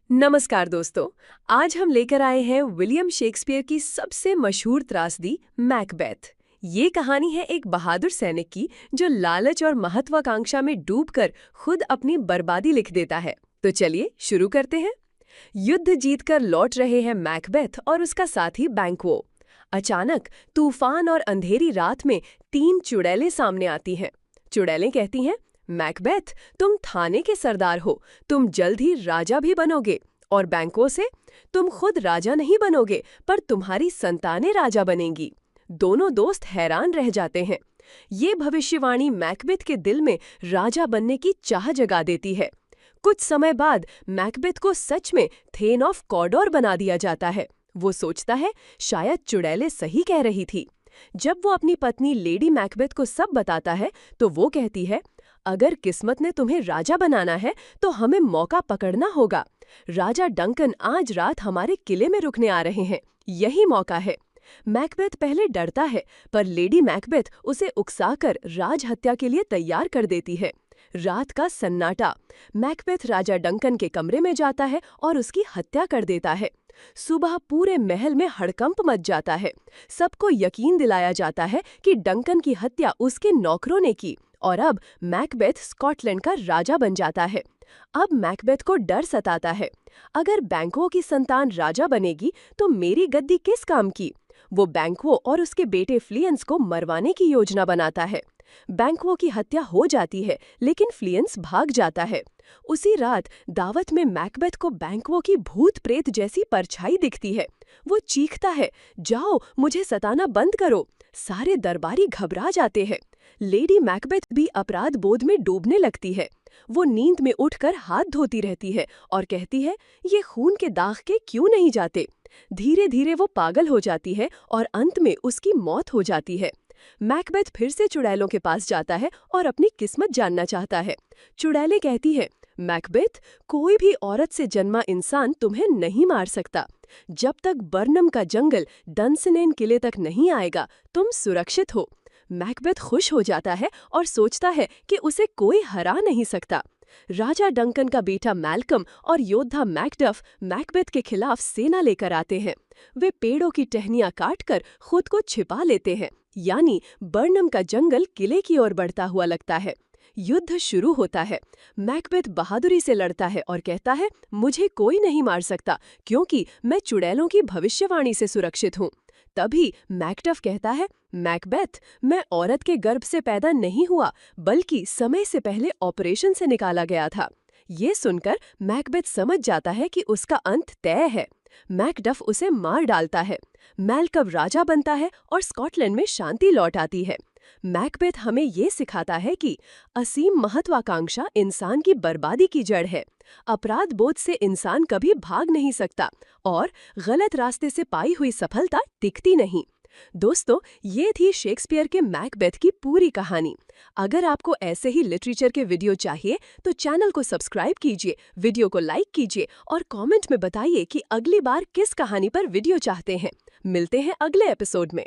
नमस्कार दोस्तों। आज हम लेकर आए हैं विलियम शेक्सपियर की सबसे मशहूर त्रासदी मैकबेथ। ये कहानी है एक बहादुर सैनिक की जो लालच और महत्वाकांक्षा में डूबकर खुद अपनी बर्बादी लिख देता है। तो चलिए शुरू करते हैं। युद्ध जीतकर लौट रहे हैं मैकबेथ और उसका साथी बैंक्वो। अचानक तूफान और अंधेरी रात में तीन चुड़ैलें सामने आती हैं। चुड़ैलें कहती हैं, मैकबेथ, तुम थाने के सरदार हो, तुम जल्द ही राजा भी बनोगे। और बैंक्वो से, तुम खुद राजा नहीं बनोगे पर तुम्हारी संतानें राजा बनेंगी। दोनों दोस्त हैरान रह जाते हैं। ये भविष्यवाणी मैकबेथ के दिल में राजा बनने की चाह जगा देती है। कुछ समय बाद मैकबेथ को सच में थेन ऑफ कॉर्डोर बना दिया जाता है। वो सोचता है शायद चुड़ैलें सही कह रही थी। जब वो अपनी पत्नी लेडी मैकबेथ को सब बताता है तो वो कहती है, अगर किस्मत ने तुम्हें राजा बनाना है तो हमें मौका पकड़ना होगा। राजा डंकन आज रात हमारे किले में रुकने आ रहे हैं, यही मौका है। मैकबेथ पहले डरता है पर लेडी मैकबेथ उसे उकसाकर राज हत्या के लिए तैयार कर देती है। रात का सन्नाटा। मैकबेथ राजा डंकन के कमरे में जाता है और उसकी हत्या कर देता है। सुबह पूरे महल में हड़कंप मच जाता है। सबको यकीन दिलाया जाता है कि डंकन की हत्या उसके नौकरों ने की और अब मैकबेथ स्कॉटलैंड का राजा बन जाता है। अब मैकबेथ को डर सताता है। अगर बैंक्वो की संतान राजा बनेगी तो मेरी गद्दी किस काम की? वो बैंक्वो और उसके बेटे फ्लियंस को मरवाने की योजना बनाता है। बैंक्वो की हत्या हो जाती है लेकिन फ्लियंस भाग जाता है। उसी रात दावत में मैकबेथ को बैंक्वो की भूत प्रेत जैसी परछाई दिखती है। वो चीखता है, जाओ, मुझे सताना बंद करो। सारे दरबारी घबरा जाते हैं। लेडी मैकबेथ भी अपराध बोध में डूबने लगती है। वो नींद में उठकर हाथ धोती रहती है और कहती है, ये खून के दाग के क्यों नहीं जाते? धीरे धीरे वो पागल हो जाती है और अंत में उसकी मौत हो जाती है। मैकबेथ फिर से चुड़ैलों के पास जाता है और अपनी किस्मत जानना चाहता है। चुड़ैलें कहती है, मैकबेथ, कोई भी औरत से जन्मा इंसान तुम्हें नहीं मार सकता। जब तक बर्नम का जंगल डंसनेन किले तक नहीं आएगा तुम सुरक्षित हो। मैकबेथ खुश हो जाता है और सोचता है कि उसे कोई हरा नहीं सकता। राजा डंकन का बेटा मैल्कम और योद्धा मैकडफ मैकबेथ के खिलाफ सेना लेकर आते हैं। वे पेड़ों की टहनियां काटकर खुद को छिपा लेते हैं, यानी बर्नम का जंगल किले की ओर बढ़ता हुआ लगता है। युद्ध शुरू होता है। मैकबेथ बहादुरी से लड़ता है और कहता है, मुझे कोई नहीं मार सकता क्योंकि मैं चुड़ैलों की भविष्यवाणी से सुरक्षित हूँ। तभी मैकडफ कहता है, मैकबेथ, मैं औरत के गर्भ से पैदा नहीं हुआ बल्कि समय से पहले ऑपरेशन से निकाला गया था। ये सुनकर मैकबेथ समझ जाता है कि उसका अंत तय है। मैकडफ उसे मार डालता है। मैल्कम राजा बनता है और स्कॉटलैंड में शांति लौट आती है। मैकबेथ हमें ये सिखाता है कि असीम महत्वाकांक्षा इंसान की बर्बादी की जड़ है। अपराध बोध से इंसान कभी भाग नहीं सकता और गलत रास्ते से पाई हुई सफलता टिकती नहीं। दोस्तों, ये थी शेक्सपियर के मैकबेथ की पूरी कहानी। अगर आपको ऐसे ही लिटरेचर के वीडियो चाहिए तो चैनल को सब्सक्राइब कीजिए, वीडियो को लाइक कीजिए और कमेंट में बताइए कि अगली बार किस कहानी पर वीडियो चाहते हैं। मिलते हैं अगले एपिसोड में।